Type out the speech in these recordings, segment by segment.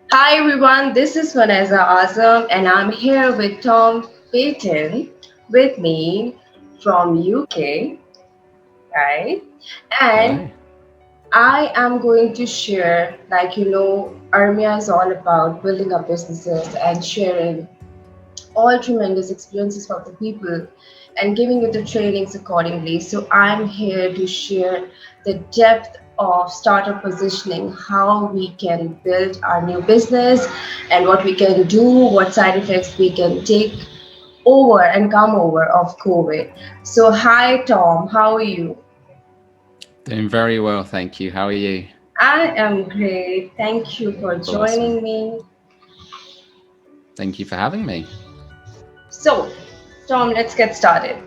Hi everyone, this is Vanessa Azam and I'm here with Tom Peyton with me from UK, right? And Hello. I am going to share, Armia is all about building up businesses and sharing all tremendous experiences for the people and giving you the trainings accordingly. So I'm here to share the depth of startup positioning, how we can build our new business and what we can do, what side effects we can take over and come over of COVID. So hi Tom, how are you? Doing very well, thank you. How are you? I am great. Thank you for Awesome. joining me. Thank you for having me. So, Tom, let's get started.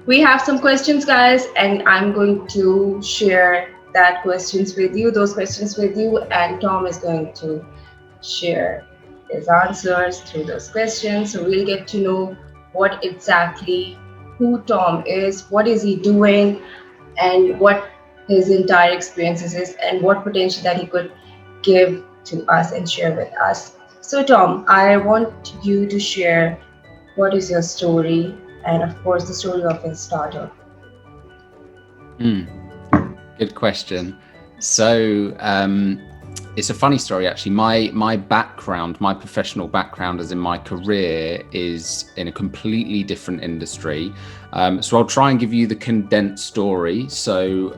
We have some questions, guys, and I'm going to share those questions with you, and Tom is going to share his answers through those questions. So we'll get to know what exactly who Tom is, what is he doing, and what his entire experiences is, and what potential that he could give to us and share with us. So, Tom, I want you to share what is your story, and of course, the story of his startup. Hmm. Good question. So it's a funny story actually. My background, my professional background, as in my career, is in a completely different industry. So I'll try and give you the condensed story. So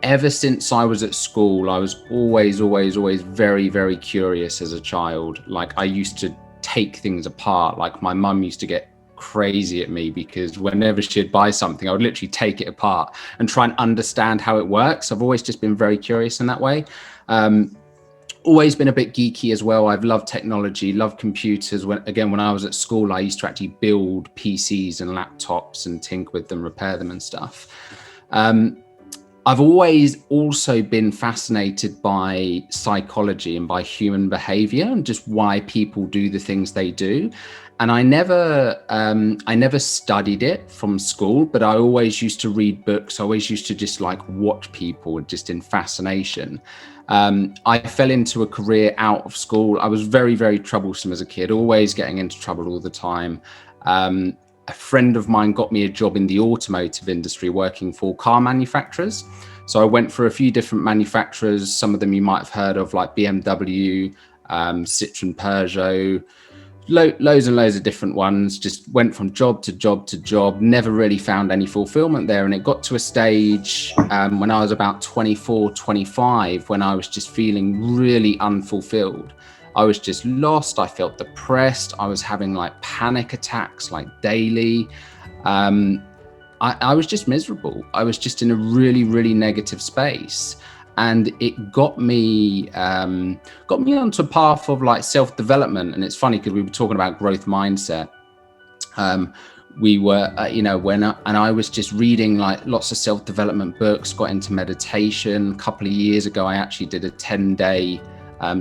ever since I was at school, I was always very, very curious as a child. Like I used to take things apart. Like my mum used to get crazy at me because whenever she'd buy something, I would literally take it apart and try and understand how it works. I've always just been very curious in that way. Um, Always been a bit geeky as well. I've loved technology, loved computers. When I was at school, I used to actually build PCs and laptops and tinker with them, repair them and stuff. Um, I've always also been fascinated by psychology and by human behavior and just why people do the things they do. And I never studied it from school, but I always used to read books. I always used to just like watch people just in fascination. I fell into a career out of school. I was very, very troublesome as a kid, always getting into trouble all the time. A friend of mine got me a job in the automotive industry working for car manufacturers. So I went for a few different manufacturers. Some of them you might have heard of, like BMW, Citroen, Peugeot, loads and loads of different ones. Just went from job to job to job, never really found any fulfillment there. And it got to a stage when I was about 24, 25, when I was just feeling really unfulfilled. I was just lost. I felt depressed. I was having like panic attacks like daily. Um, I was just miserable. I was just in a really, really negative space. And it got me onto a path of like self-development. And it's funny because we were talking about growth mindset. Um, we were, and I was just reading like lots of self-development books, got into meditation. A couple of years ago, I actually did a 10-day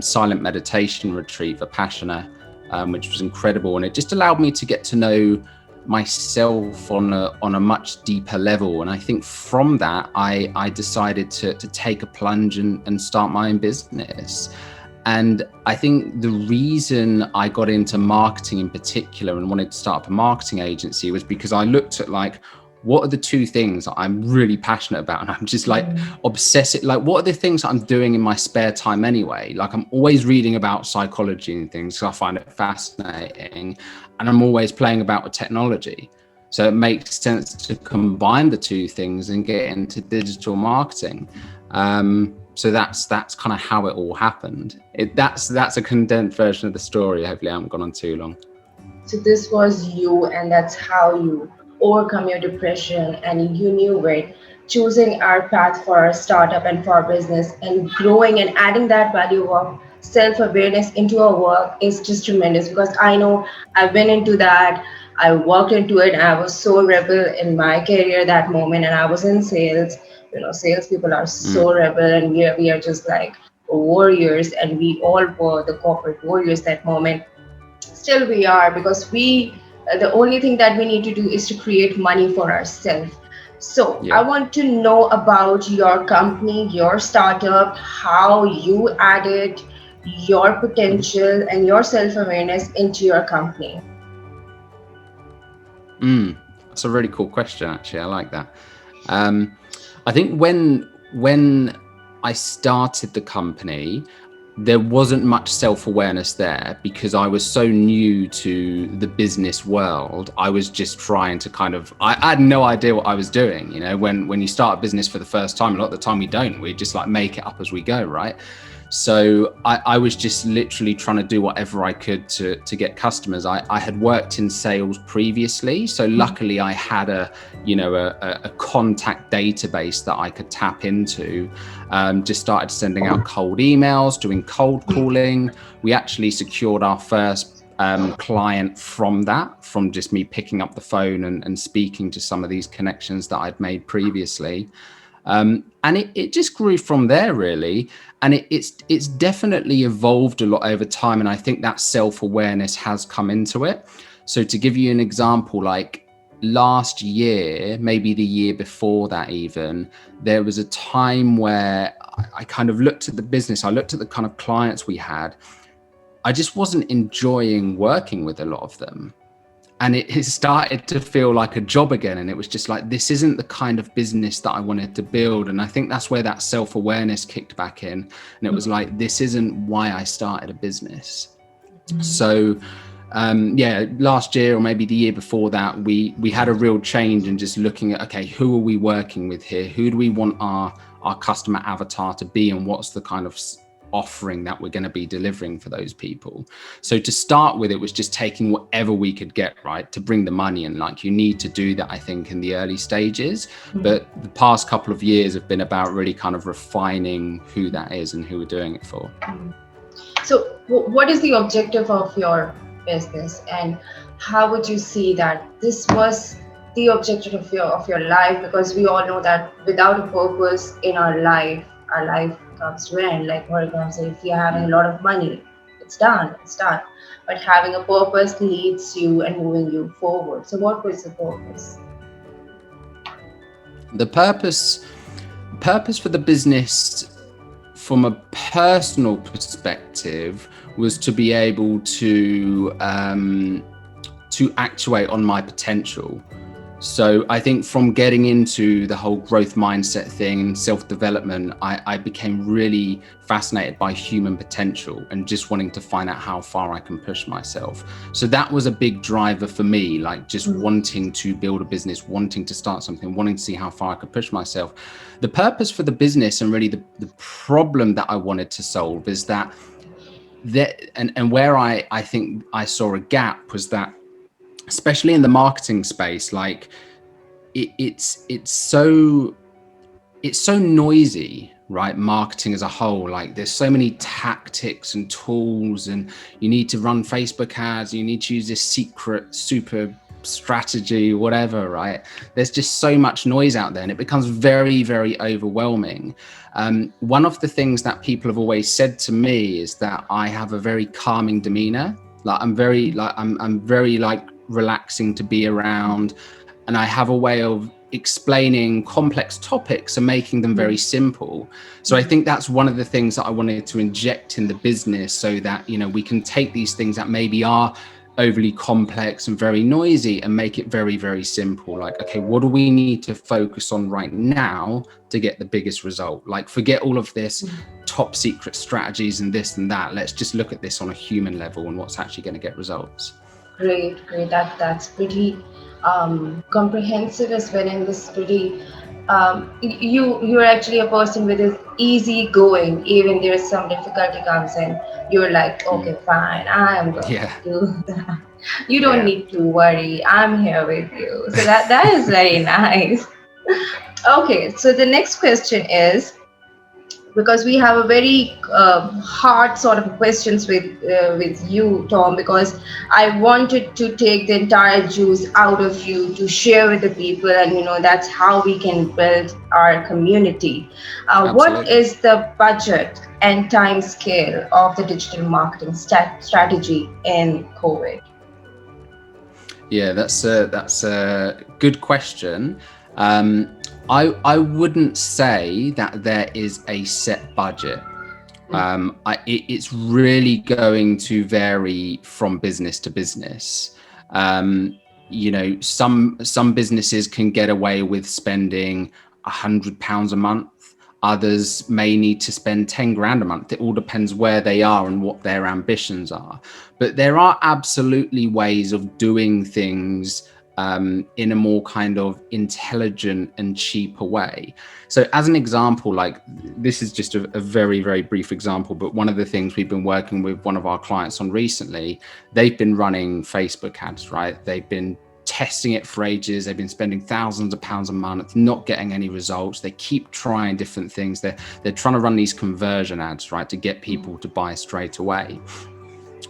silent meditation retreat for Passion, which was incredible. And it just allowed me to get to know myself on a much deeper level. And I think from that, I decided to take a plunge and start my own business. And I think the reason I got into marketing in particular and wanted to start up a marketing agency was because I looked at like, what are the two things that I'm really passionate about? And I'm just like obsessive. Like, what are the things that I'm doing in my spare time anyway? Like, I'm always reading about psychology and things because I find it fascinating. And I'm always playing about with technology. So it makes sense to combine the two things and get into digital marketing. So that's kind of how it all happened. That's a condensed version of the story. Hopefully I haven't gone on too long. So this was you, and that's how you overcome your depression, and you knew it. Choosing our path for our startup and for our business, and growing and adding that value of self-awareness into our work is just tremendous. Because I know I've been into that. I worked into it, and I was so rebel in my career that moment, and I was in sales. Salespeople are so Mm. rebel, and we are just like warriors, and we all were the corporate warriors that moment. Still we are, because we the only thing that we need to do is to create money for ourselves. So I Yeah. want to know about your company, your startup, how you added your Mhm. potential and your self-awareness into your company. That's a really cool question, actually. I like that. Um, I think when I started the company, there wasn't much self-awareness there because I was so new to the business world. I was just trying to I had no idea what I was doing. You know, when you start a business for the first time, a lot of the time we don't. We just like make it up as we go, right? So I was just literally trying to do whatever I could to get customers. I had worked in sales previously, so luckily I had a contact database that I could tap into. Just started sending out cold emails, doing cold calling. We actually secured our first client from just me picking up the phone and speaking to some of these connections that I'd made previously. And it just grew from there, really. And it's definitely evolved a lot over time. And I think that self-awareness has come into it. So to give you an example, like last year, maybe the year before that even, there was a time where I kind of looked at the business, I looked at the kind of clients we had. I just wasn't enjoying working with a lot of them. And it started to feel like a job again. And it was just like, this isn't the kind of business that I wanted to build. And I think that's where that self-awareness kicked back in. And it was like, this isn't why I started a business. So yeah, last year or maybe the year before that, we had a real change in just looking at, okay, who are we working with here? Who do we want our customer avatar to be? And what's the kind of offering that we're going to be delivering for those people? So to start with, it was just taking whatever we could get, right, to bring the money in. Like, you need to do that, I think, in the early stages. But the past couple of years have been about really kind of refining who that is and who we're doing it for. So what is the objective of your business, and how would you see that this was the objective of your life? Because we all know that without a purpose in our life comes to an end. Like, for example, if you're having a lot of money, it's done, it's done. But having a purpose leads you and moving you forward. So what was the purpose? The purpose for the business from a personal perspective was to be able to actuate on my potential. So I think from getting into the whole growth mindset thing and self-development, I became really fascinated by human potential and just wanting to find out how far I can push myself. So that was a big driver for me, like just wanting to build a business, wanting to start something, wanting to see how far I could push myself. The purpose for the business and really the problem that I wanted to solve is that and where I think I saw a gap was that, especially in the marketing space, like it's so noisy, right? Marketing as a whole, like there's so many tactics and tools, and you need to run Facebook ads, you need to use this secret super strategy, whatever, right? There's just so much noise out there and it becomes very, very overwhelming. One of the things that people have always said to me is that I have a very calming demeanor. Like I'm very like relaxing to be around, and I have a way of explaining complex topics and making them very simple. So I think that's one of the things that I wanted to inject in the business, so that, you know, we can take these things that maybe are overly complex and very noisy and make it very, very simple. Like, okay, what do we need to focus on right now to get the biggest result? Like, forget all of this top secret strategies and this and that. Let's just look at this on a human level and what's actually going to get results. Great. That's pretty comprehensive as well, and this pretty. You're actually a person with is easy going. Even there's some difficulty comes in, you're like, okay, fine, I'm going Yeah. to do that. You don't need to worry. I'm here with you. So that is very nice. Okay, so the next question is, because we have a very hard sort of questions with you, Tom, because I wanted to take the entire juice out of you to share with the people, and that's how we can build our community. What is the budget and time scale of the digital marketing strategy in COVID? Yeah, that's a good question. I wouldn't say that there is a set budget. It's really going to vary from business to business. Some businesses can get away with spending £100 a month. Others may need to spend 10 grand a month. It all depends where they are and what their ambitions are. But there are absolutely ways of doing things in a more kind of intelligent and cheaper way. So as an example, like this is just a very, very brief example, but one of the things we've been working with one of our clients on recently, they've been running Facebook ads, right? They've been testing it for ages. They've been spending thousands of pounds a month, not getting any results. They keep trying different things. They're trying to run these conversion ads, right, to get people to buy straight away.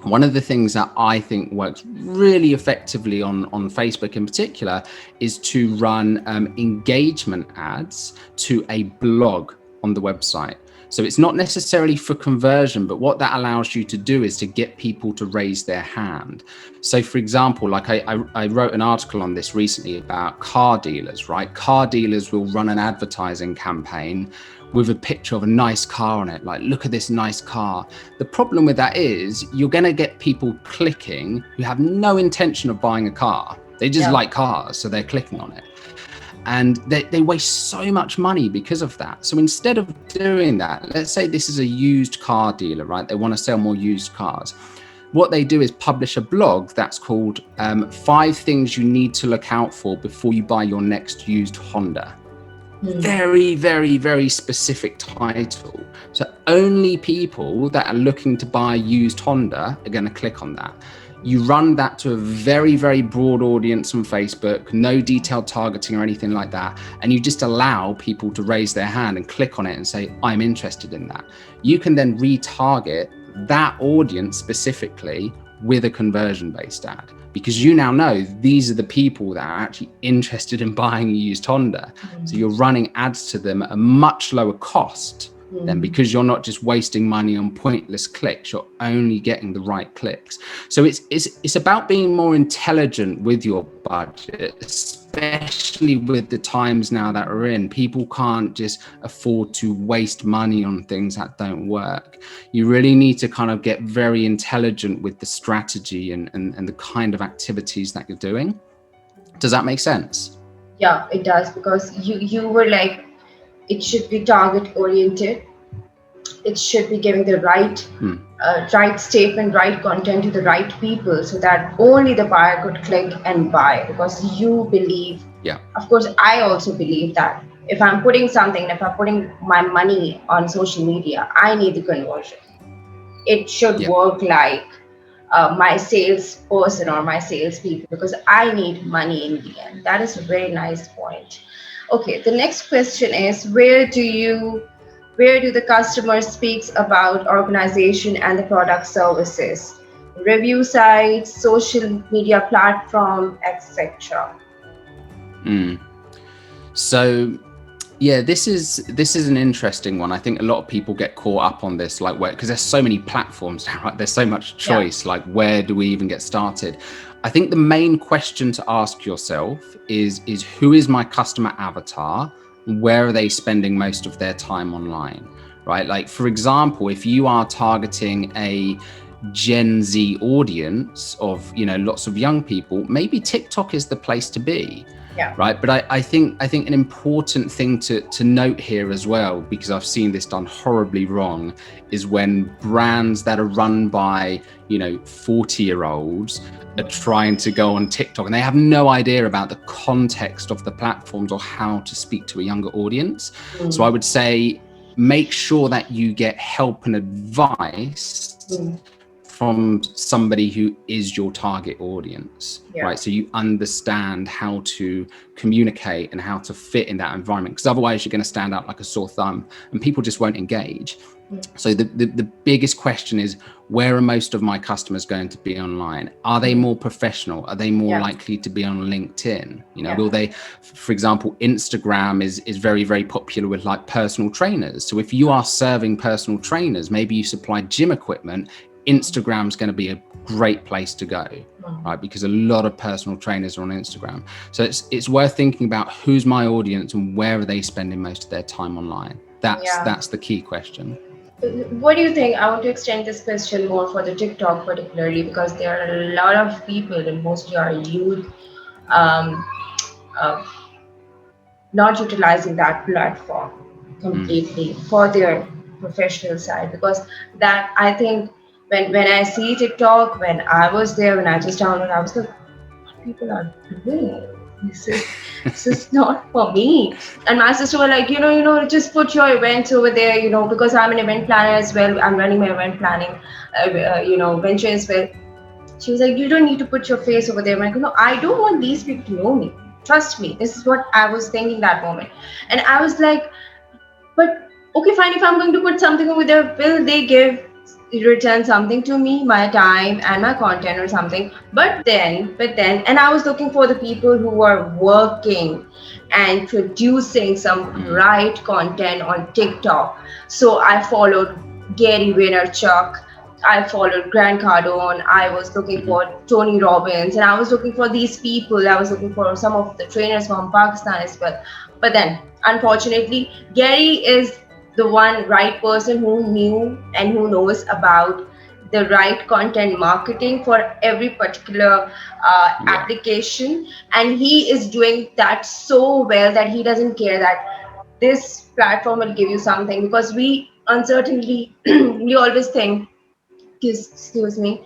One of the things that I think works really effectively on Facebook in particular is to run engagement ads to a blog on the website. So it's not necessarily for conversion, but what that allows you to do is to get people to raise their hand. So for example, like I wrote an article on this recently about car dealers, right? Car dealers will run an advertising campaign with a picture of a nice car on it, like, look at this nice car. The problem with that is you're going to get people clicking who have no intention of buying a car. They just like cars, so they're clicking on it. And they waste so much money because of that. So instead of doing that, let's say this is a used car dealer, right? They want to sell more used cars. What they do is publish a blog that's called 5 Things You Need to Look Out For Before You Buy Your Next Used Honda. Very, very, very specific title. So only people that are looking to buy a used Honda are going to click on that. You run that to a very, very broad audience on Facebook, no detailed targeting or anything like that. And you just allow people to raise their hand and click on it and say, I'm interested in that. You can then retarget that audience specifically with a conversion-based ad, because you now know these are the people that are actually interested in buying a used Honda. So you're running ads to them at a much lower cost then, because you're not just wasting money on pointless clicks, you're only getting the right clicks. So it's about being more intelligent with your budget, especially with the times now that we're in. People can't just afford to waste money on things that don't work. You really need to kind of get very intelligent with the strategy and the kind of activities that you're doing. Does that make sense? Yeah, it does, because you were like, it should be target oriented. It should be giving the right right statement, right content to the right people, so that only the buyer could click and buy, because you believe. Of course, I also believe that if I'm putting my money on social media, I need the conversion. It should work like my salesperson or my salespeople, because I need money in the end. That is a very nice point. Okay, the next question is, where do the customers speaks about organization and the product services? Review sites, social media platform, etc. So yeah, this is an interesting one. I think a lot of people get caught up on this, like, where, because there's so many platforms now, right? There's so much choice. Like, where do we even get started? I think the main question to ask yourself is who is my customer avatar? Where are they spending most of their time online, right? Like, for example, if you are targeting a Gen Z audience of, lots of young people, maybe TikTok is the place to be. Right. But I think an important thing to note here as well, because I've seen this done horribly wrong, is when brands that are run by, 40-year-olds are trying to go on TikTok and they have no idea about the context of the platforms or how to speak to a younger audience. So I would say, make sure that you get help and advice from somebody who is your target audience, right? So you understand how to communicate and how to fit in that environment, because otherwise you're going to stand out like a sore thumb and people just won't engage. So the biggest question is, where are most of my customers going to be online? Are they more professional? Are they more likely to be on LinkedIn? Will they, for example, Instagram is very, very popular with like personal trainers. So if you are serving personal trainers, maybe you supply gym equipment, Instagram's going to be a great place to go, right? Because a lot of personal trainers are on Instagram. So it's worth thinking about who's my audience and where are they spending most of their time online. That's the key question. What do you think? I want to extend this question more for the TikTok particularly, because there are a lot of people, and mostly our youth, um, uh, not utilizing that platform completely for their professional side. Because that, I think, when I see TikTok, when I was there, when I just downloaded, I was like, what people are doing? This is not for me. And my sister was like, just put your events over there, because I'm an event planner as well. I'm running my event planning, venture as well. She was like, you don't need to put your face over there. I'm like, no, I don't want these people to know me. Trust me. This is what I was thinking that moment. And I was like, but okay, fine. If I'm going to put something over there, will they return something to me, my time and my content or something? But then, and I was looking for the people who are working and producing some right content on TikTok. So I followed Gary Vaynerchuk. I followed Grant Cardone. I was looking for Tony Robbins, and I was looking for these people. I was looking for some of the trainers from Pakistan as well. But then, unfortunately, Gary is the one right person who knew and who knows about the right content marketing for every particular application, and he is doing that so well that he doesn't care that this platform will give you something, because we uncertainly we always think, excuse me,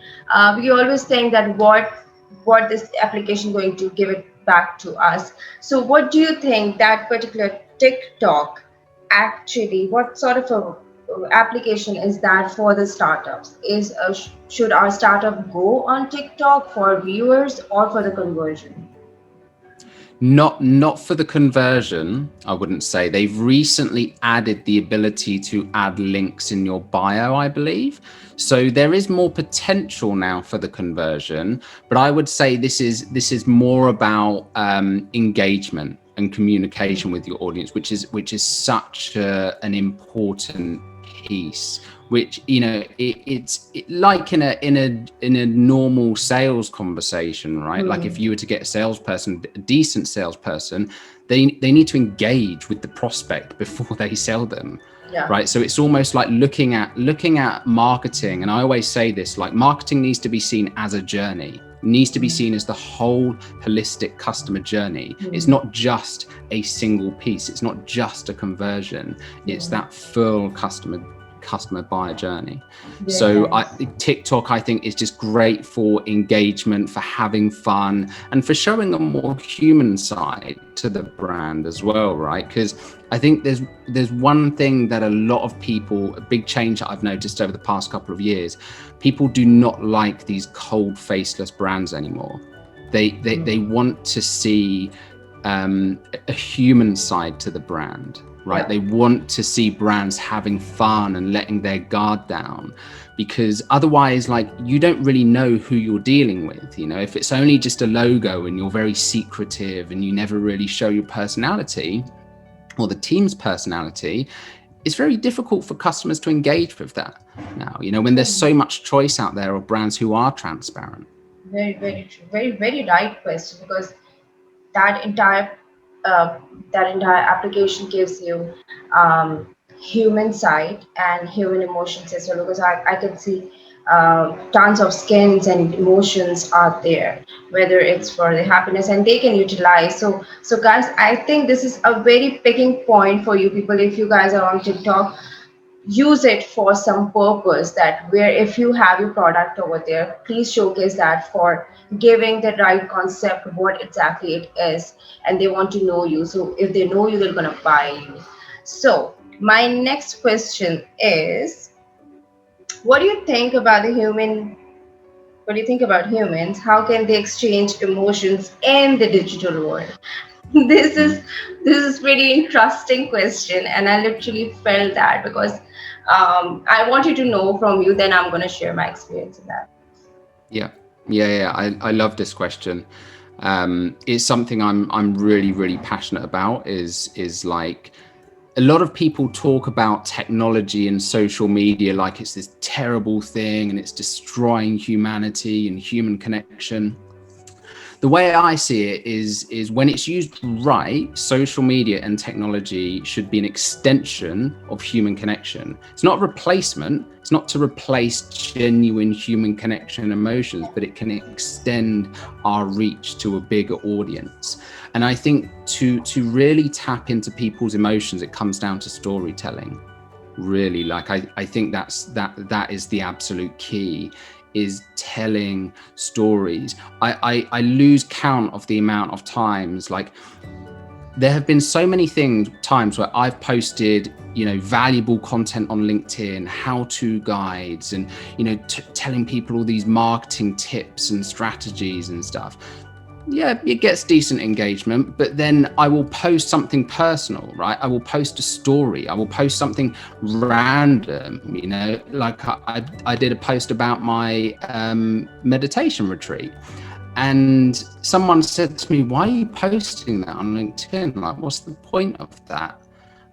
we always think that what this application going to give it back to us. So what do you think that particular TikTok actually, what sort of a application is that for the startups? Should our startup go on TikTok for viewers or for the conversion? Not for the conversion, I wouldn't say. They've recently added the ability to add links in your bio, I believe. So there is more potential now for the conversion, but I would say this is more about engagement and communication with your audience, which is such an important piece. Which, it's like in a normal sales conversation, right? Like if you were to get a decent salesperson, they need to engage with the prospect before they sell them. Yeah. Right. So it's almost like looking at marketing. And I always say this, like, marketing needs to be seen as a journey, needs to be seen as the whole holistic customer journey. It's not just a single piece. It's not just a conversion. It's that full customer buyer journey. Very So nice. TikTok, I think, is just great for engagement, for having fun, and for showing a more human side to the brand as well, right? Because I think there's one thing that a lot of people, a big change that I've noticed over the past couple of years, people do not like these cold, faceless brands anymore. They want to see a human side to the brand. Right. Yeah. They want to see brands having fun and letting their guard down, because otherwise, like, you don't really know who you're dealing with. If it's only just a logo and you're very secretive and you never really show your personality or the team's personality, it's very difficult for customers to engage with that now, when there's so much choice out there of brands who are transparent. Very, very true. Very, very right question, because that entire uh, that entire application gives you human side and human emotions as well, because I can see tons of skins and emotions out there, whether it's for the happiness, and they can utilize. So guys, I think this is a very picking point for you people. If you guys are on TikTok, use it for some purpose, that where if you have your product over there, please showcase that for giving the right concept what exactly it is, and they want to know you. So if they know you, they're gonna buy you. So my next question is, what do you think about the human what do you think about humans? How can they exchange emotions in the digital world? this is this is pretty interesting question, and I literally felt that, because I wanted to know from you, then I'm going to share my experience in that. Yeah. I love this question. It's something I'm really, really passionate about, is like a lot of people talk about technology and social media like it's this terrible thing and it's destroying humanity and human connection. The way I see it is when it's used right, social media and technology should be an extension of human connection. It's not a replacement. It's not to replace genuine human connection and emotions, but it can extend our reach to a bigger audience. And I think to really tap into people's emotions, it comes down to storytelling. Really, like I think that is the absolute key, is telling stories. I lose count of the amount of times, like there have been so many times where I've posted, valuable content on LinkedIn, how-to guides, and telling people all these marketing tips and strategies and stuff. Yeah, it gets decent engagement, but then I will post something personal, right? I will post a story. I will post something random, like I did a post about my meditation retreat. And someone said to me, why are you posting that on LinkedIn? Like, what's the point of that?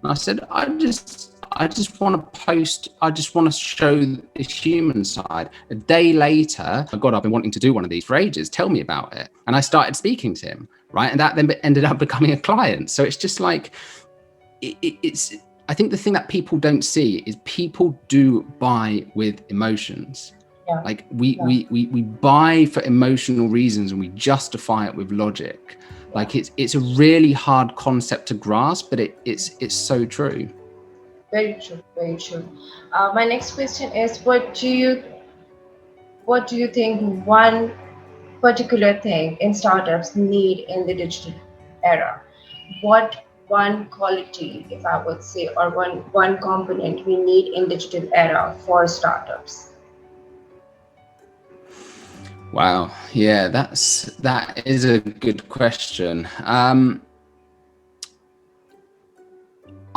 And I said, I just want to post, I just want to show the human side. A day later, oh God, I've been wanting to do one of these for ages. Tell me about it. And I started speaking to him, right? And that then ended up becoming a client. So it's just like, it's, I think the thing that people don't see is people do buy with emotions. Yeah. Like we buy for emotional reasons and we justify it with logic. Like it's a really hard concept to grasp, but it's so true. Very true, very true. My next question is, what do you think one particular thing in startups need in the digital era? What one quality, if I would say, or one component we need in digital era for startups? Wow, yeah, that is a good question.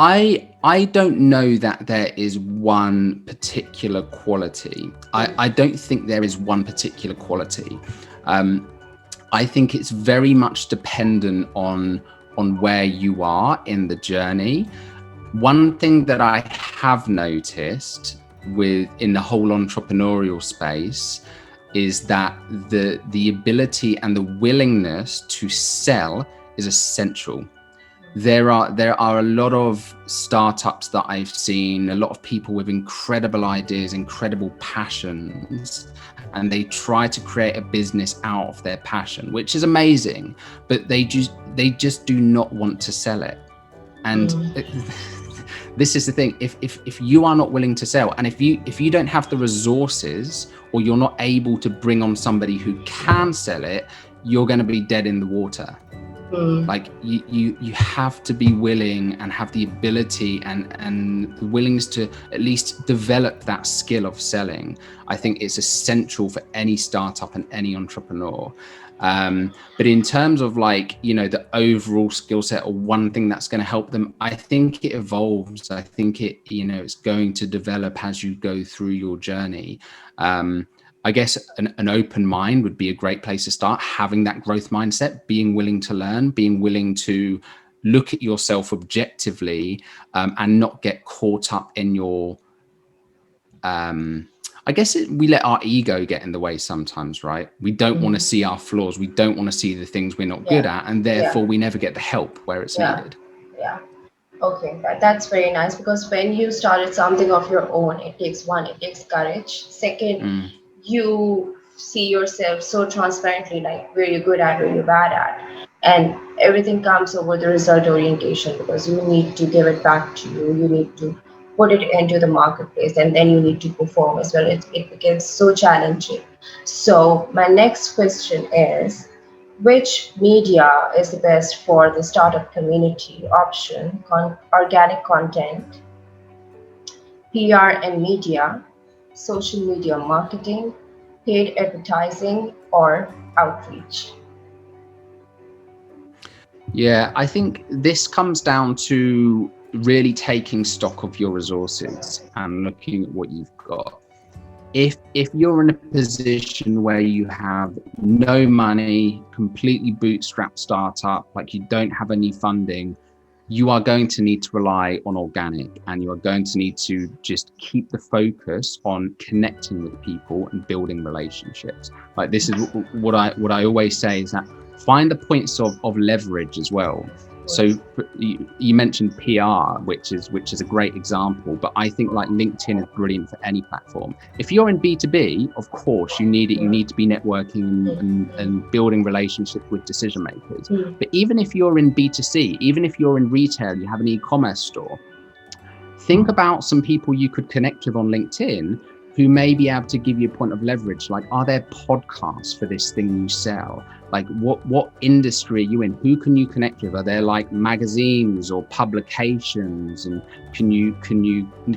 I don't know that there is one particular quality. I don't think there is one particular quality. I think it's very much dependent on where you are in the journey. One thing that I have noticed in the whole entrepreneurial space is that the ability and the willingness to sell is essential. There are a lot of startups that I've seen, a lot of people with incredible ideas, incredible passions, and they try to create a business out of their passion, which is amazing, but they just do not want to sell it. And this is the thing, if you are not willing to sell, and if you don't have the resources, or you're not able to bring on somebody who can sell it, you're going to be dead in the water. Like you have to be willing and have the ability and the willingness to at least develop that skill of selling. I think it's essential for any startup and any entrepreneur. But in terms of the overall skill set, or one thing that's going to help them, I think it evolves. I think it's going to develop as you go through your journey. I guess an open mind would be a great place to start, having that growth mindset, being willing to learn, being willing to look at yourself objectively, and not get caught up in your, I guess we let our ego get in the way sometimes, right? We don't want to see our flaws. We don't want to see the things we're not good at, and therefore we never get the help where it's needed. Yeah. Okay, that's very nice, because when you started something of your own, it takes courage. Second, you see yourself so transparently, like where you're good at, where you're bad at, and everything comes over the result orientation, because you need to give it back to you. You need to put it into the marketplace, and then you need to perform as well. It becomes so challenging. So my next question is, which media is the best for the startup community? Option: organic content, PR and media, social media marketing, paid advertising, or outreach? Yeah, I think this comes down to really taking stock of your resources and looking at what you've got. If you're in a position where you have no money, completely bootstrapped startup, like you don't have any funding, you are going to need to rely on organic, and you are going to need to just keep the focus on connecting with people and building relationships. Like, this is what I always say, is that find the points of leverage as well. So you mentioned PR, which is a great example, but I think like LinkedIn is brilliant for any platform. If you're in B2B, of course you need it. You need to be networking and building relationships with decision makers. But even if you're in B2C, even if you're in retail, you have an e-commerce store, think about some people you could connect with on LinkedIn who may be able to give you a point of leverage. Like, are there podcasts for this thing you sell? Like, what industry are you in? Who can you connect with? Are there like magazines or publications? And can you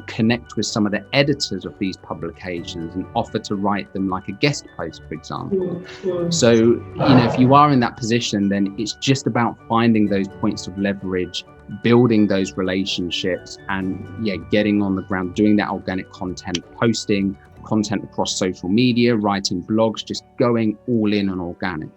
connect with some of the editors of these publications and offer to write them like a guest post, for example? So, if you are in that position, then it's just about finding those points of leverage, building those relationships, and getting on the ground, doing that organic content, posting content across social media, writing blogs, just going all in on organic.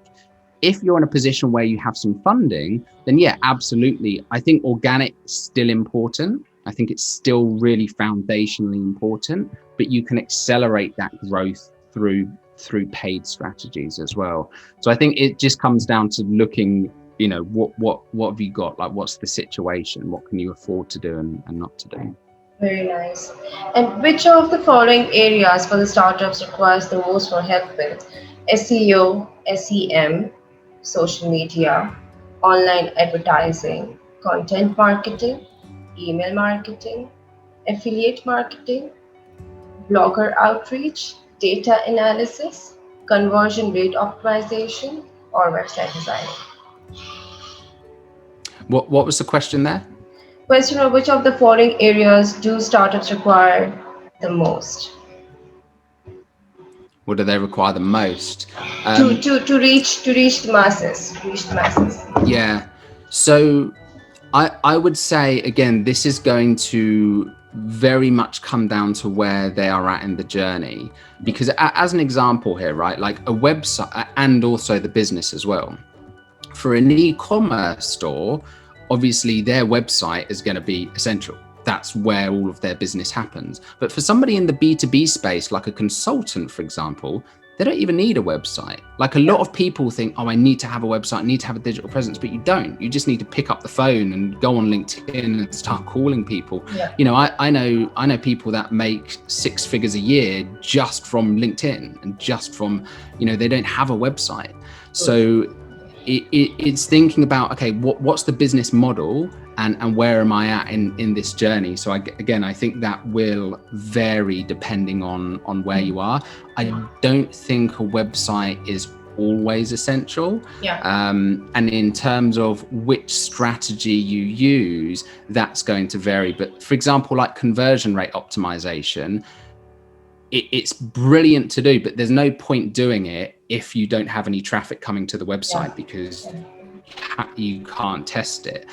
If you're in a position where you have some funding, then absolutely. I think organic is still important. I think it's still really foundationally important, but you can accelerate that growth through paid strategies as well. So I think it just comes down to looking, what have you got? Like, what's the situation? What can you afford to do and not to do? Very nice. And which of the following areas for the startups requires the most for help with? SEO, SEM, social media, online advertising, content marketing, email marketing, affiliate marketing, blogger outreach, data analysis, conversion rate optimization, or website design? What was the question there? Question of which of the following areas do startups require the most? What do they require the most? To reach the masses. Yeah. So I would say, again, this is going to very much come down to where they are at in the journey. Because as an example here, right, like a website and also the business as well. For an e-commerce store, obviously their website is going to be essential. That's where all of their business happens. But for somebody in the B2B space, like a consultant, for example, they don't even need a website. Like, a lot of people think, I need to have a website, I need to have a digital presence, but you don't. You just need to pick up the phone and go on LinkedIn and start calling people. I know people that make 6 figures a year just from LinkedIn and just from, they don't have a website. So it's thinking about, okay, what's the business model and where am I at in this journey? So I think that will vary depending on where you are. I don't think a website is always essential. And in terms of which strategy you use, that's going to vary. But for example, like conversion rate optimization, it's brilliant to do, but there's no point doing it if you don't have any traffic coming to the website, because you can't test it.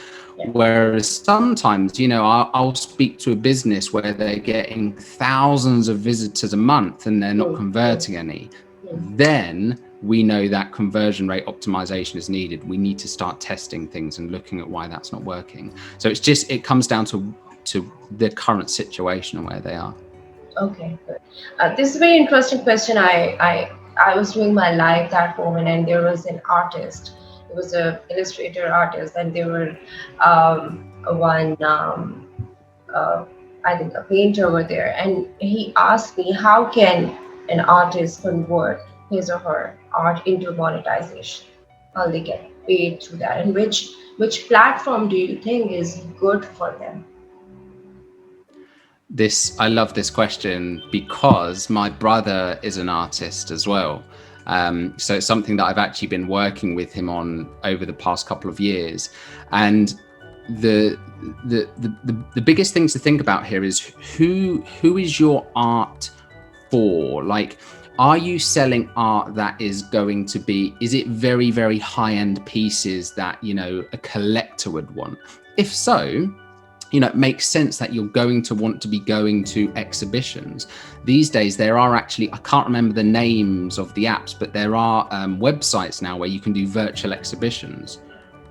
Whereas sometimes, I'll speak to a business where they're getting thousands of visitors a month and they're not converting any. Then we know that conversion rate optimization is needed. We need to start testing things and looking at why that's not working. So it comes down to the current situation and where they are. Okay, good. This is a very interesting question. I was doing my live that moment, and there was an artist. It was an illustrator artist, and there were I think a painter over there, and he asked me, how can an artist convert his or her art into monetization? How they get paid through that, and which platform do you think is good for them? I love this question because my brother is an artist as well. So it's something that I've actually been working with him on over the past couple of years. And the biggest things to think about here is who is your art for? Like, are you selling art that is going to be, is it very, very high-end pieces that, a collector would want? If so, it makes sense that you're going to want to be going to exhibitions. These days, there are actually, I can't remember the names of the apps, but there are websites now where you can do virtual exhibitions.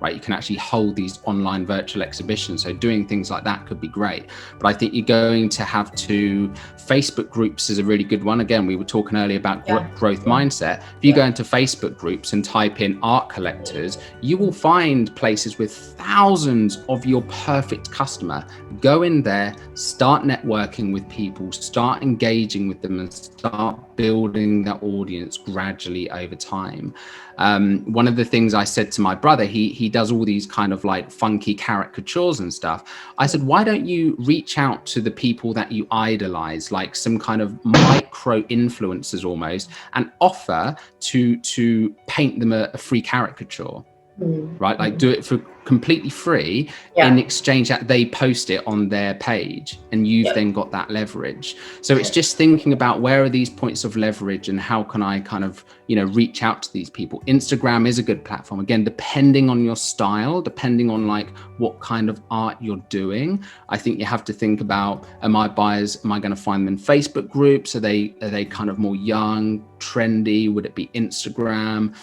right? You can actually hold these online virtual exhibitions. So doing things like that could be great. But I think you're going to have to, Facebook groups is a really good one. Again, we were talking earlier about growth mindset. If you go into Facebook groups and type in art collectors, you will find places with thousands of your perfect customer. Go in there, start networking with people, start engaging with them, and start building that audience gradually over time. One of the things I said to my brother, he does all these kind of like funky caricatures and stuff. I said, why don't you reach out to the people that you idolize, like some kind of micro influencers almost, and offer to paint them a free caricature, right? Like do it for completely free in exchange that they post it on their page, and you've then got that leverage. So it's just thinking about where are these points of leverage and how can I kind of, you know, reach out to these people. Instagram is a good platform, again, depending on your style, depending on like what kind of art you're doing. I think you have to think about, am I going to find them in Facebook groups? Are they kind of more young, trendy? Would it be Instagram?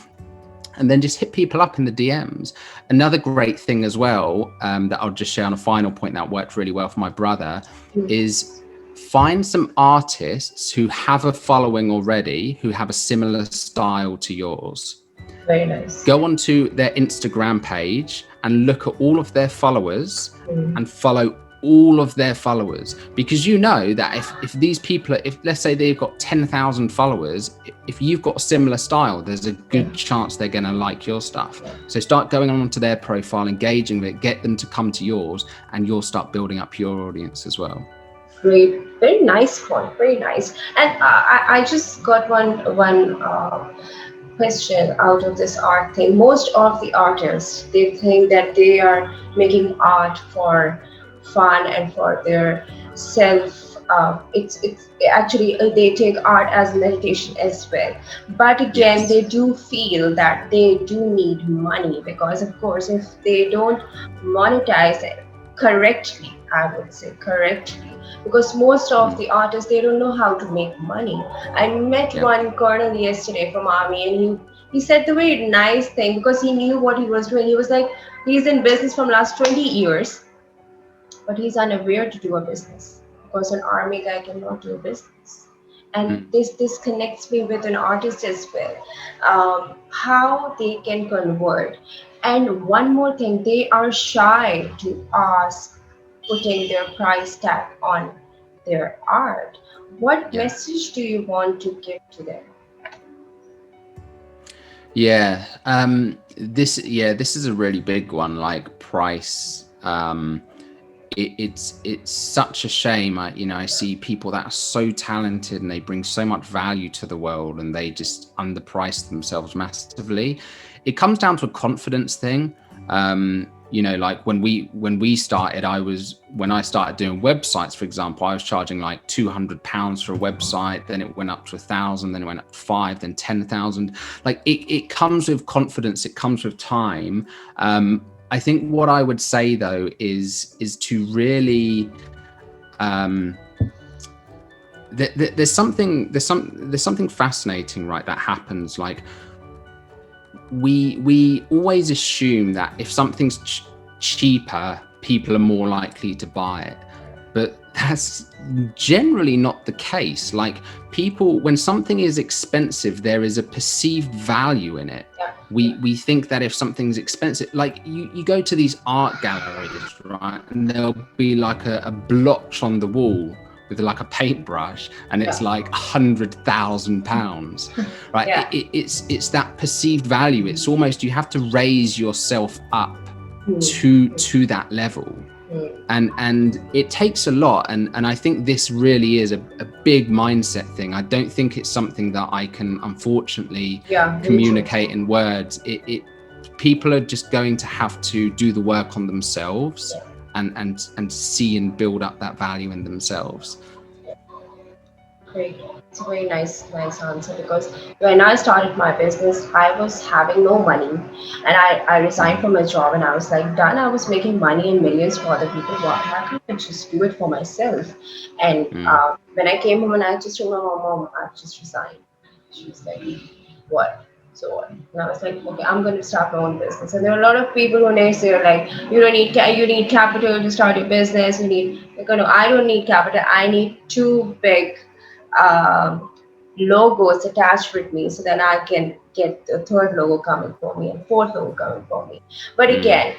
And then just hit people up in the DMs. Another great thing as well, that I'll just share on a final point that worked really well for my brother, is find some artists who have a following already, who have a similar style to yours. Very nice. Go onto their Instagram page and look at all of their followers and follow all of their followers, because you know that if these people are, if let's say they've got 10,000 followers, if you've got a similar style, there's a good chance they're going to like your stuff. So start going onto their profile, engaging with it, get them to come to yours, and you'll start building up your audience as well. Great, very nice point, very nice. And I just got one question out of this art thing. Most of the artists, they think that they are making art for fun and for their self. It's actually they take art as meditation as well. But again, they do feel that they do need money, because of course, if they don't monetize it correctly, I would say correctly, because most of the artists, they don't know how to make money. I met one colonel yesterday from army, and he said the very nice thing, because he knew what he was doing. He was like, he's in business from last 20 years, but he's unaware to do a business, because an army guy cannot do a business. And this connects me with an artist as well, how they can convert. And one more thing, they are shy to ask, putting their price tag on their art. What message do you want to give to them? This is a really big one, like price. It's such a shame. I see people that are so talented and they bring so much value to the world, and they just underprice themselves massively. It comes down to a confidence thing. Like when we started, when I started doing websites, for example, I was charging like £200 for a website. Then it went up to 1,000, then it went up to 5, then 10,000. Like it comes with confidence. It comes with time. I think what I would say though is to really, there's something fascinating, right, that happens. Like we always assume that if something's cheaper, people are more likely to buy it, but that's generally not the case. Like people, when something is expensive, there is a perceived value in it. We think that if something's expensive, like you go to these art galleries, right, and there'll be like a blotch on the wall with like a paintbrush, and it's like £100,000, right? It's that perceived value. It's almost, you have to raise yourself up to that level. And it takes a lot, and I think this really is a big mindset thing. I don't think it's something that I can unfortunately communicate in words. People are just going to have to do the work on themselves and see and build up that value in themselves. Great. It's a very nice answer, because when I started my business, I was having no money, and I resigned from my job, and I was like done. I was making money in millions for other people. Why can't I just do it for myself? And when I came home, and I just told my mom, I just resigned. She was like, what? so on. And I was like, okay, I'm going to start my own business. And there are a lot of people who naysay like, you don't need you need capital to start your business. You need, like, no, I don't need capital. I need two big um, logos attached with me, so then I can get the third logo coming for me and fourth logo coming for me. But again,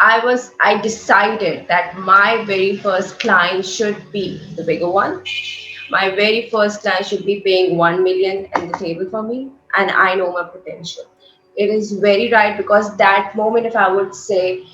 I decided that my very first client should be the bigger one. My very first client should be paying 1 million on the table for me, and I know my potential. It is very right, because that moment, if I would say,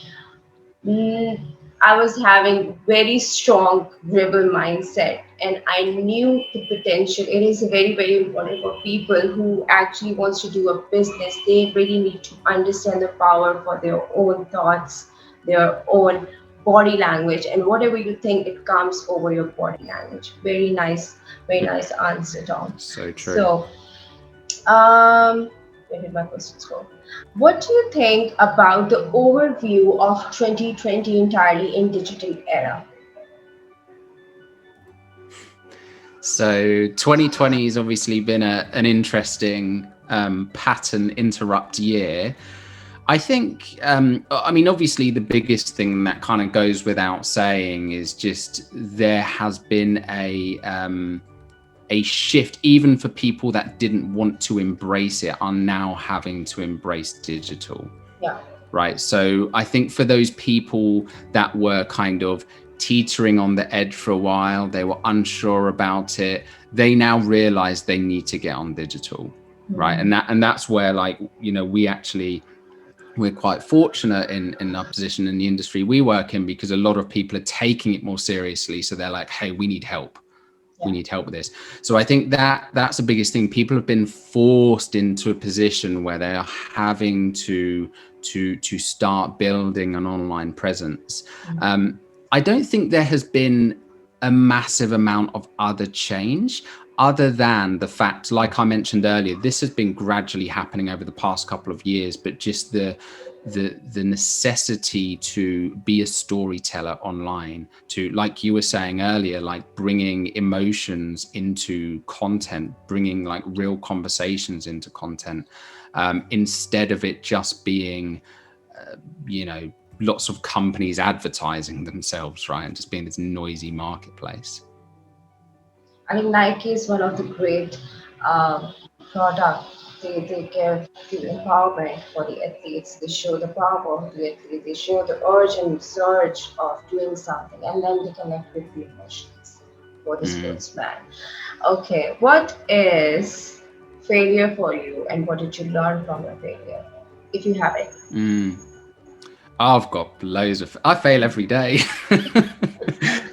I was having very strong rebel mindset, and I knew the potential. It is very, very important for people who actually wants to do a business. They really need to understand the power for their own thoughts, their own body language, and whatever you think, it comes over your body language. Very nice answer, Tom. So true. So, where did my questions go? What do you think about the overview of 2020 entirely in digital era? So 2020 has obviously been an interesting pattern interrupt year. I think, I mean, obviously the biggest thing that kind of goes without saying is just there has been a shift, even for people that didn't want to embrace it are now having to embrace digital. Yeah. Right. So I think for those people that were kind of teetering on the edge for a while, they were unsure about it, they now realize they need to get on digital. Right. And that's where, like, you know, we're quite fortunate in our position in the industry we work in, because a lot of people are taking it more seriously. So they're like, hey, we need help. We need help with this. So I think that's the biggest thing. People have been forced into a position where they are having to start building an online presence. I don't think there has been a massive amount of other change, other than the fact, like I mentioned earlier, this has been gradually happening over the past couple of years, but just the necessity to be a storyteller online, to, like you were saying earlier, like bringing emotions into content, bringing like real conversations into content, instead of it just being, you know, lots of companies advertising themselves, right, and just being this noisy marketplace. I think Nike is one of the great product. They give the empowerment for the athletes. They show the power of the athlete. They show the urge and surge of doing something, and then they connect with the emotions for the sportsman. Okay, what is failure for you, and what did you learn from your failure, if you have it? I've got loads of. I fail every day.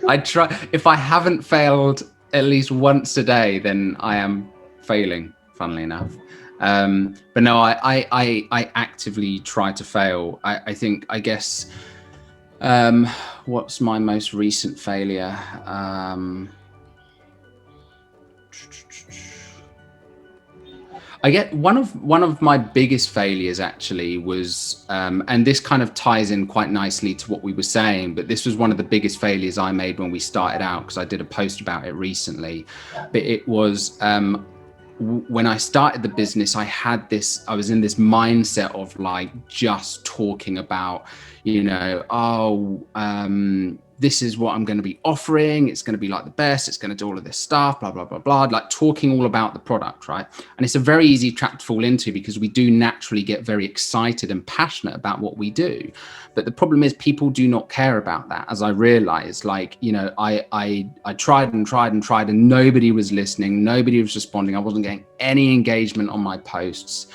I try. If I haven't failed at least once a day, then I am failing, funnily enough. But no, I actively try to fail. I think, I guess, what's my most recent failure? I get one of my biggest failures actually was, and this kind of ties in quite nicely to what we were saying, but this was one of the biggest failures I made when we started out, because I did a post about it recently. But it was, when I started the business, I was in this mindset of like just talking about, you know, this is what I'm going to be offering. It's going to be like the best. It's going to do all of this stuff, blah, blah, blah, blah, like talking all about the product, right? And it's a very easy trap to fall into, because we do naturally get very excited and passionate about what we do. But the problem is people do not care about that. As I realized, like, you know, I tried and tried and tried, and nobody was listening. Nobody was responding. I wasn't getting any engagement on my posts.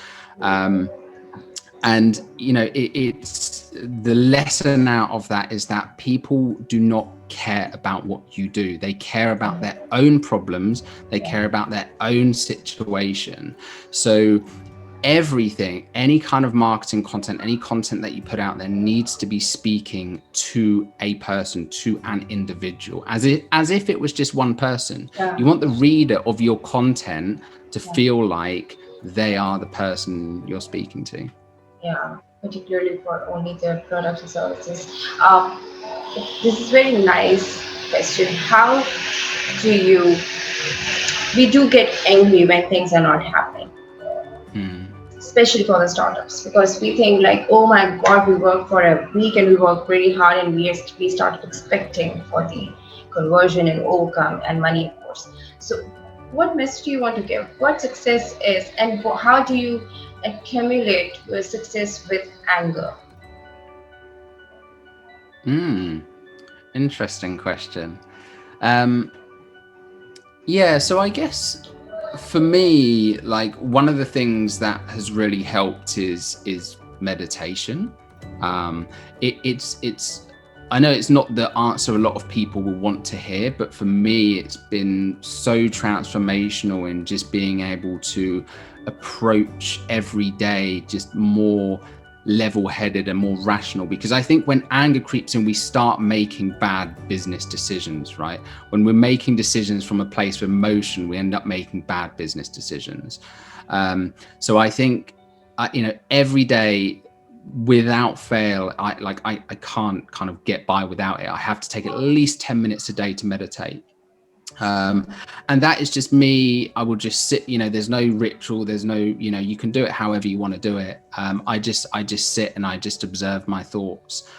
And, you know, it's the lesson out of that is that people do not care about what you do. They care about their own problems. They care about their own situation. So everything, any kind of marketing content, any content that you put out there needs to be speaking to a person, to an individual, as if it was just one person. You want the reader of your content to feel like they are the person you're speaking to. Yeah, particularly for only their products and services. This is very nice question. How do you? We do get angry when things are not happening. especially for the startups, because we think like, oh my god, we work for a week and we work very hard, and we start expecting for the conversion and overcome and money, of course. So what message do you want to give, what success is, and how do you accumulate your success with anger? Interesting question. Um, yeah, so I guess for me, like one of the things that has really helped is meditation. It's I know it's not the answer a lot of people will want to hear, but for me, it's been so transformational in just being able to approach every day just more level-headed and more rational, because I think when anger creeps in, we start making bad business decisions, right? When we're making decisions from a place of emotion, we end up making bad business decisions. So I think every day without fail, I can't kind of get by without it. I have to take at least 10 minutes a day to meditate. And that is just me. I will just sit, there's no ritual, there's no, you can do it however you want to do it. I just sit and I just observe my thoughts,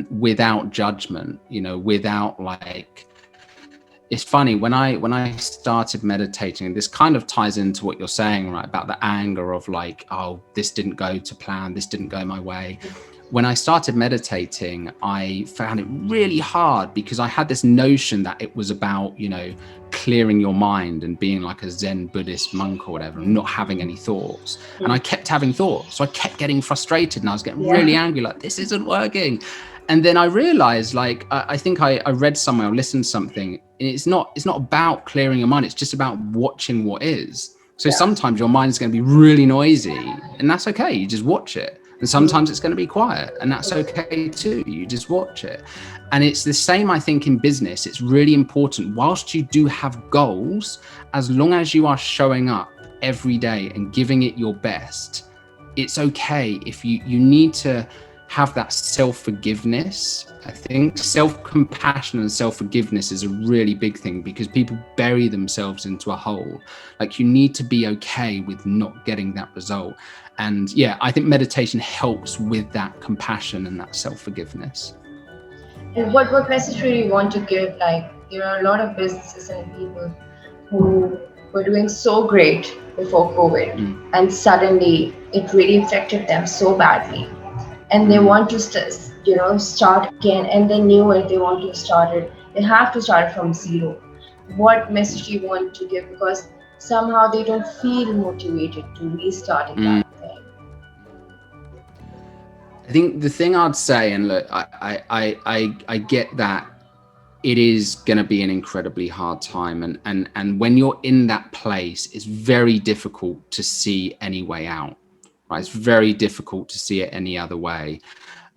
without judgment, without like, it's funny when I started meditating, and this kind of ties into what you're saying, right, about the anger of like, oh, this didn't go to plan, this didn't go my way. When I started meditating, I found it really hard because I had this notion that it was about, clearing your mind and being like a Zen Buddhist monk or whatever, and not having any thoughts. And I kept having thoughts. So I kept getting frustrated and I was getting really angry, like, this isn't working. And then I realized, like, I think I read somewhere or listened to something, and it's not about clearing your mind. It's just about watching what is. So sometimes your mind's going to be really noisy, and that's okay. You just watch it. And sometimes it's going to be quiet, and that's okay too. You just watch it. And it's the same, I think, in business. It's really important, whilst you do have goals, as long as you are showing up every day and giving it your best, it's okay if you need to have that self-forgiveness. I think self-compassion and self-forgiveness is a really big thing, because people bury themselves into a hole. Like, you need to be okay with not getting that result. And yeah, I think meditation helps with that compassion and that self-forgiveness. And what message do you want to give? Like, there are a lot of businesses and people who were doing so great before COVID, and suddenly it really affected them so badly, and they want to start again, and they knew it, they want to start it, they have to start from zero. What message do you want to give? Because somehow they don't feel motivated to restart that thing. I think the thing I'd say, and look, I get that it is going to be an incredibly hard time, and when you're in that place, it's very difficult to see any way out. Right? It's very difficult to see it any other way.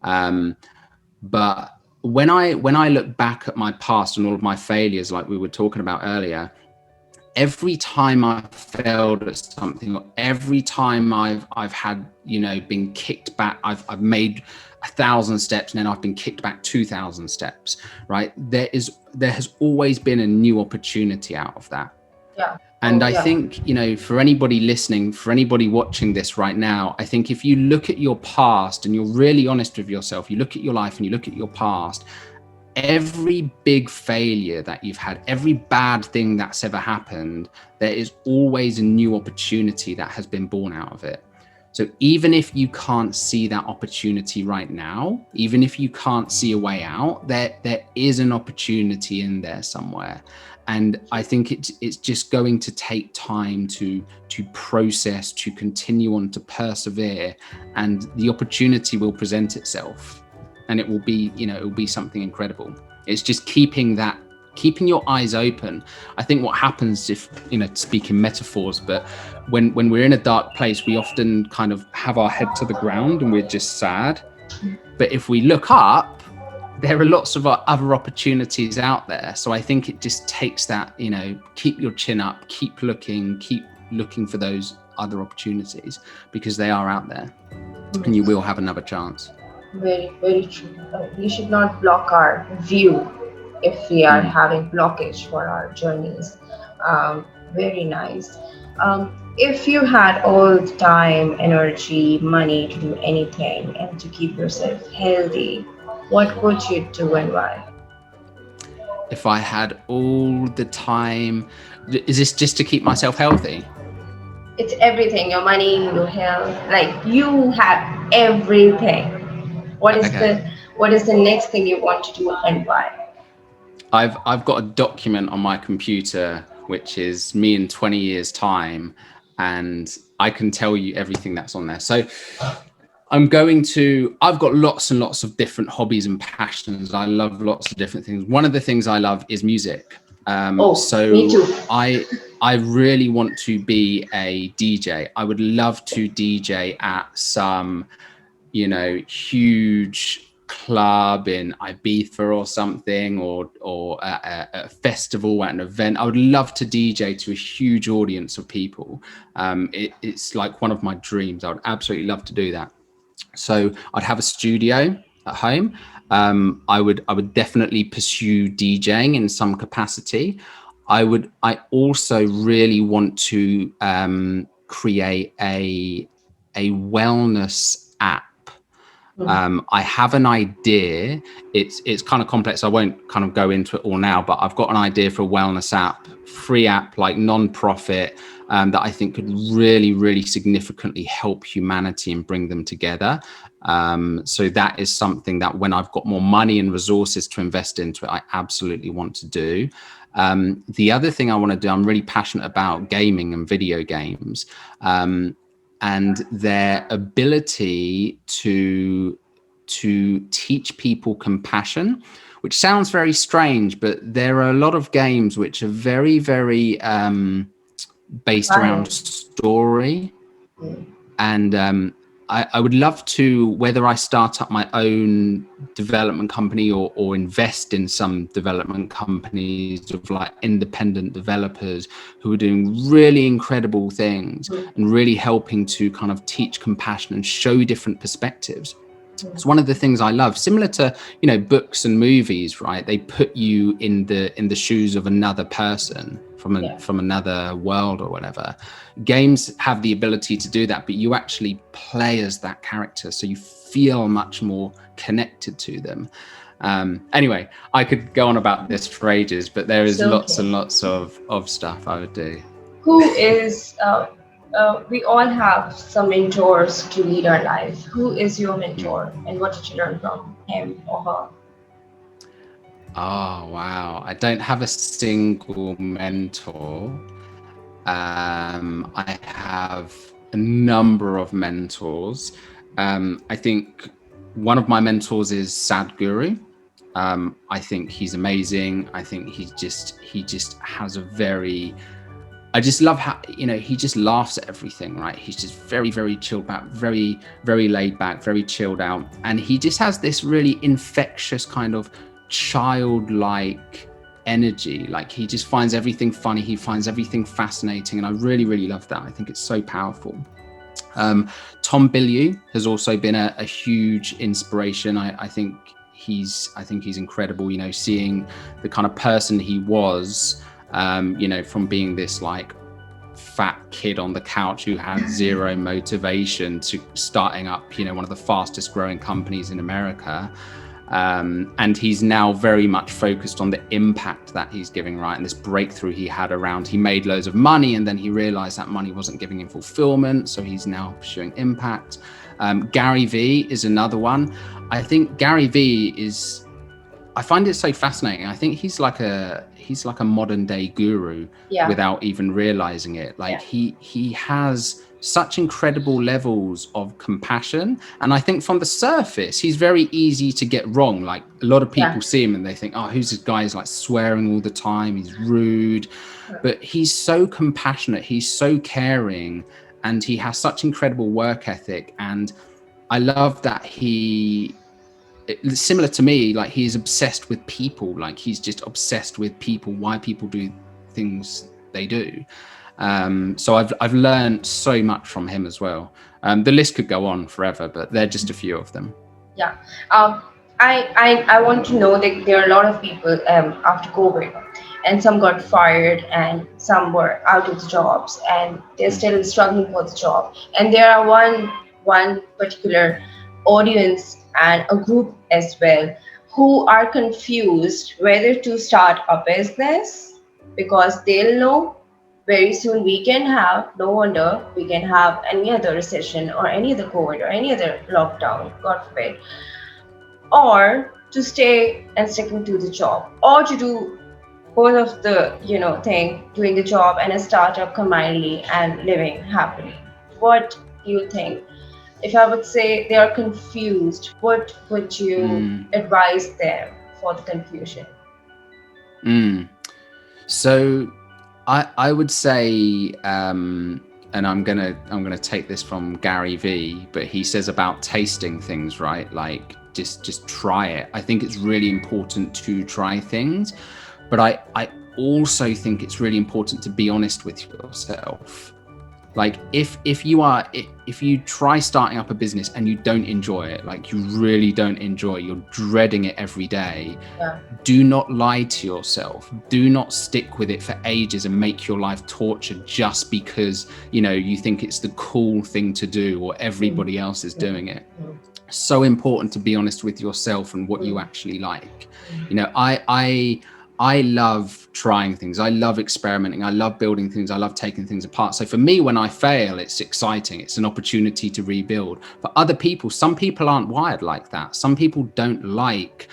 But when I look back at my past and all of my failures, like we were talking about earlier, every time I've failed at something, or every time I've had, been kicked back, I've made 1,000 steps and then I've been kicked back 2,000 steps, right? There has always been a new opportunity out of that. Yeah. And I think, for anybody listening, for anybody watching this right now, I think if you look at your past and you're really honest with yourself, you look at your life and you look at your past, every big failure that you've had, every bad thing that's ever happened, there is always a new opportunity that has been born out of it. So even if you can't see that opportunity right now, even if you can't see a way out, there is an opportunity in there somewhere. And I think it's just going to take time to process, to continue on, to persevere, and the opportunity will present itself, and it will be, it will be something incredible. It's just keeping your eyes open. I think what happens, if, speaking metaphors, but when we're in a dark place, we often kind of have our head to the ground and we're just sad. But if we look up, there are lots of other opportunities out there. So I think it just takes that, keep your chin up, keep looking for those other opportunities, because they are out there, and you will have another chance. Very, very true. We should not block our view if we are having blockage for our journeys. Very nice. if you had all the time, energy, money to do anything and to keep yourself healthy, what would you do and why? If I had all the time, is this just to keep myself healthy? It's everything, your money, your health, like you have everything. What is Okay. the next thing you want to do and why? I've got a document on my computer which is me in 20 years time, and I can tell you everything that's on there. So I've got lots and lots of different hobbies and passions. I love lots of different things. One of the things I love is music. Oh, me So too. I really want to be a DJ. I would love to DJ at some, huge club in Ibiza or something, or a festival, at an event. I would love to DJ to a huge audience of people. It's like one of my dreams. I would absolutely love to do that. So I'd have a studio at home. I would definitely pursue DJing in some capacity. I also really want to create a wellness app. I have an idea. It's kind of complex. I won't kind of go into it all now, but I've got an idea for a wellness app, free app, like non-profit, that I think could really, really significantly help humanity and bring them together. So that is something that when I've got more money and resources to invest into it, I absolutely want to do. The other thing I want to do, I'm really passionate about gaming and video games. And their ability to teach people compassion, which sounds very strange, but there are a lot of games which are very, very based around Fine. story. And I would love to, whether I start up my own development company or invest in some development companies of like independent developers who are doing really incredible things and really helping to kind of teach compassion and show different perspectives. It's one of the things I love, similar to, books and movies, right? They put you in the shoes of another person from another world or whatever. Games have the ability to do that, but you actually play as that character, so you feel much more connected to them. Anyway, I could go on about this for ages, but there is lots and lots of stuff I would do. Who is we all have some mentors to lead our life. Who is your mentor and what did you learn from him or her? Oh, wow. I don't have a single mentor. I have a number of mentors. I think one of my mentors is Sadhguru. I think he's amazing. I think he just has a very, I just love how, he just laughs at everything, right? He's just very, very chilled back, very, very laid back, very chilled out. And he just has this really infectious kind of childlike energy. Like he just finds everything funny. He finds everything fascinating. And I really, really love that. I think it's so powerful. Tom Bilyeu has also been a huge inspiration. I think he's incredible, seeing the kind of person he was, from being this like fat kid on the couch who had zero motivation to starting up, one of the fastest growing companies in America. And he's now very much focused on the impact that he's giving, right? And this breakthrough he had around, he made loads of money and then he realized that money wasn't giving him fulfillment. So he's now pursuing impact. Gary Vee is another one. I think Gary Vee is, I find it so fascinating. I think he's like a modern day guru without even realizing it. Like he has such incredible levels of compassion. And I think from the surface, he's very easy to get wrong. Like a lot of people see him and they think, oh, who's this guy? He's like swearing all the time. He's rude, but he's so compassionate. He's so caring and he has such incredible work ethic. And I love that similar to me, like he's obsessed with people. Like he's just obsessed with people, why people do things they do. So I've learned so much from him as well. The list could go on forever, but they're just a few of them. I want to know that there are a lot of people after COVID. and some got fired, and some were out of jobs, and they're Mm. still struggling for the job. And there are one particular audience and a group as well who are confused whether to start a business, because they'll know very soon we can have, no wonder, we can have any other recession or any other COVID or any other lockdown, God forbid, or to stay and sticking to the job, or to do both of the thing, doing the job and a startup combinedly and living happily. What do you think? If I would say they are confused, what would you Mm. advise them for the confusion? Mm. So I would say, and I'm gonna take this from Gary V, but he says about tasting things, right? Like just try it. I think it's really important to try things, but I also think it's really important to be honest with yourself. Like if you try starting up a business and you don't enjoy it, like you really don't enjoy it, you're dreading it every day, Yeah. do not lie to yourself. Do not stick with it for ages and make your life torture just because you think it's the cool thing to do or everybody else is doing it. So important to be honest with yourself and what you actually like. I love trying things. I love experimenting. I love building things. I love taking things apart. So for me, when I fail, it's exciting. It's an opportunity to rebuild. For other people, some people aren't wired like that. Some people don't like,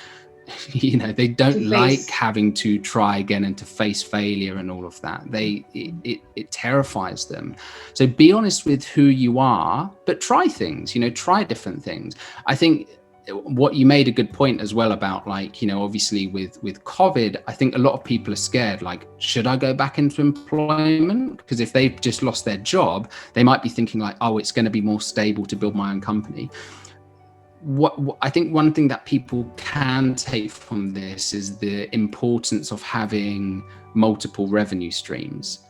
they don't To like face. having to try again and to face failure and all of that. It terrifies them. So be honest with who you are, but try things, try different things. I think what you made a good point as well about, like, obviously with COVID, I think a lot of people are scared, like, should I go back into employment? Because if they've just lost their job, they might be thinking like, oh, it's going to be more stable to build my own company. What I think one thing that people can take from this is the importance of having multiple revenue streams.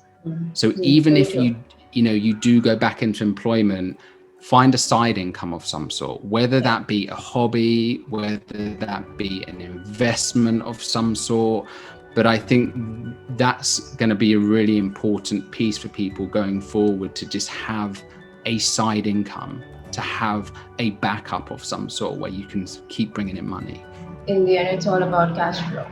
So even if you do go back into employment, find a side income of some sort, whether that be a hobby, whether that be an investment of some sort. But I think that's going to be a really important piece for people going forward, to just have a side income, to have a backup of some sort where you can keep bringing in money. In the end, it's all about cash flow.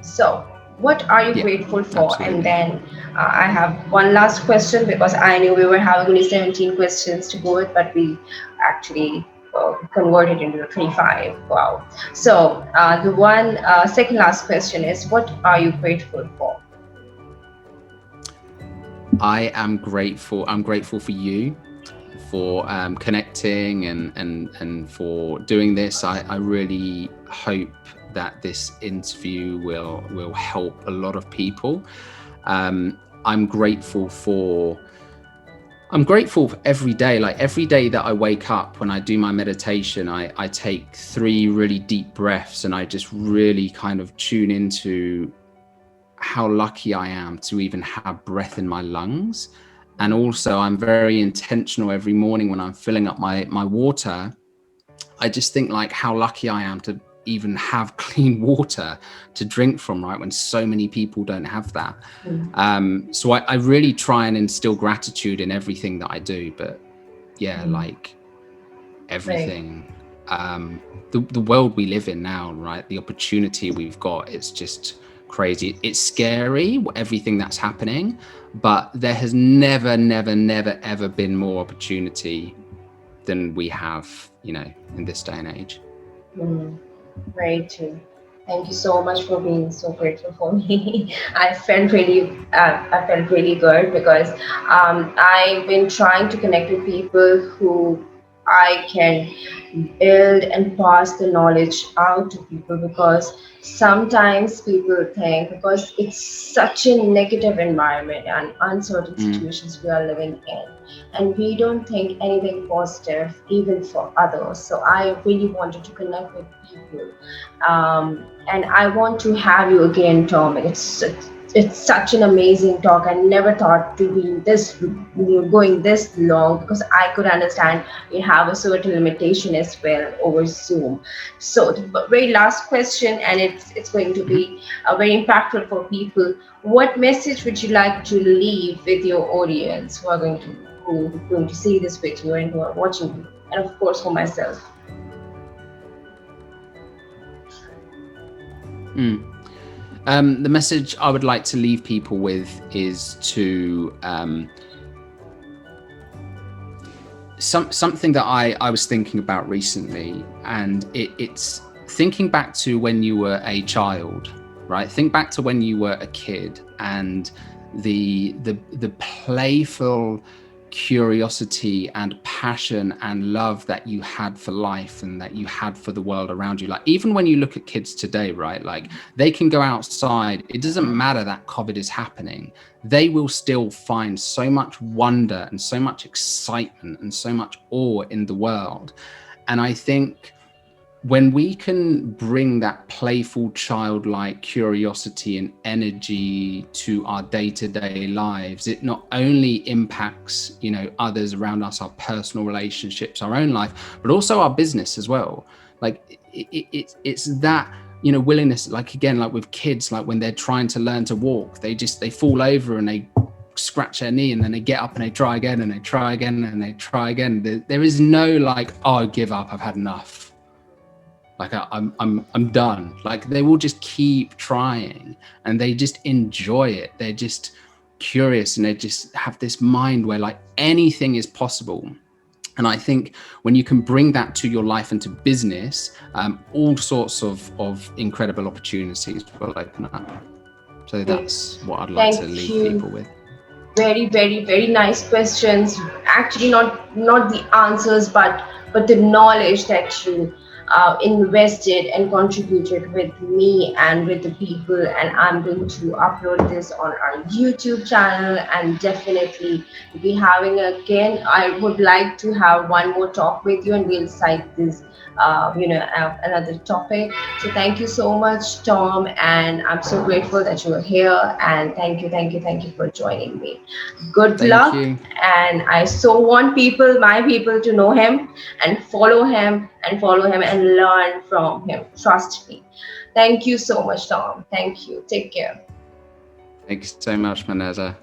So, what are you grateful for? Absolutely. And then I have one last question, because I knew we were having only 17 questions to go with, but we actually converted into 25. Wow. So, the one second last question is, what are you grateful for? I am grateful. I'm grateful for you, for connecting and for doing this. I really hope that this interview will help a lot of people. I'm grateful for every day. Like every day that I wake up, when I do my meditation, I take 3 really deep breaths, and I just really kind of tune into how lucky I am to even have breath in my lungs. And also I'm very intentional every morning when I'm filling up my water. I just think like how lucky I am to even have clean water to drink from, right, when so many people don't have that. So I really try and instill gratitude in everything that I do. But yeah, like everything, the world we live in now, right, the opportunity we've got, it's just crazy. It's scary, everything that's happening, but there has never ever been more opportunity than we have, in this day and age. Very true. Thank you so much for being so grateful for me. I felt really good, because I've been trying to connect with people who I can build and pass the knowledge out to people, because sometimes people think, because it's such a negative environment and uncertain situations we are living in, and we don't think anything positive even for others. So I really wanted to connect with people, and I want to have you again, Tom. It's It's such an amazing talk. I never thought to be this going this long, because I could understand you have a certain limitation as well over Zoom. So the very last question, and it's going to Mhm. be very impactful for people. What message would you like to leave with your audience who are going to see this video and who are watching you, and of course for myself? Mm. The message I would like to leave people with is to something that I was thinking about recently, and it's thinking back to when you were a child, right? Think back to when you were a kid, and the playful curiosity and passion and love that you had for life and that you had for the world around you. Like, even when you look at kids today, right, like they can go outside, it doesn't matter that COVID is happening, they will still find so much wonder and so much excitement and so much awe in the world. And I think when we can bring that playful, childlike curiosity and energy to our day-to-day lives, it not only impacts, others around us, our personal relationships, our own life, but also our business as well. Like it's that, willingness, like, again, like with kids, like when they're trying to learn to walk, they fall over and they scratch their knee, and then they get up and they try again and they try again and they try again. There is no like, oh, I give up, I've had enough. Like I'm done. Like they will just keep trying, and they just enjoy it. They're just curious, and they just have this mind where like anything is possible. And I think when you can bring that to your life and to business, all sorts of incredible opportunities will open up. So Great. that's what I'd like to Thank leave you. people with. Very, very, very nice questions. Actually, not the answers, but the knowledge that you invested and contributed with me and with the people. And I'm going to upload this on our YouTube channel, and definitely be having again. I would like to have one more talk with you, and we'll cite this. Another topic. So thank you so much, Tom, and I'm so grateful that you are here. And thank you for joining me. Good Thank luck. you. And I so want my people, to know him and follow him and learn from him. Trust me. Thank you so much, Tom. Thank you. Take care. Thanks so much, Maneza.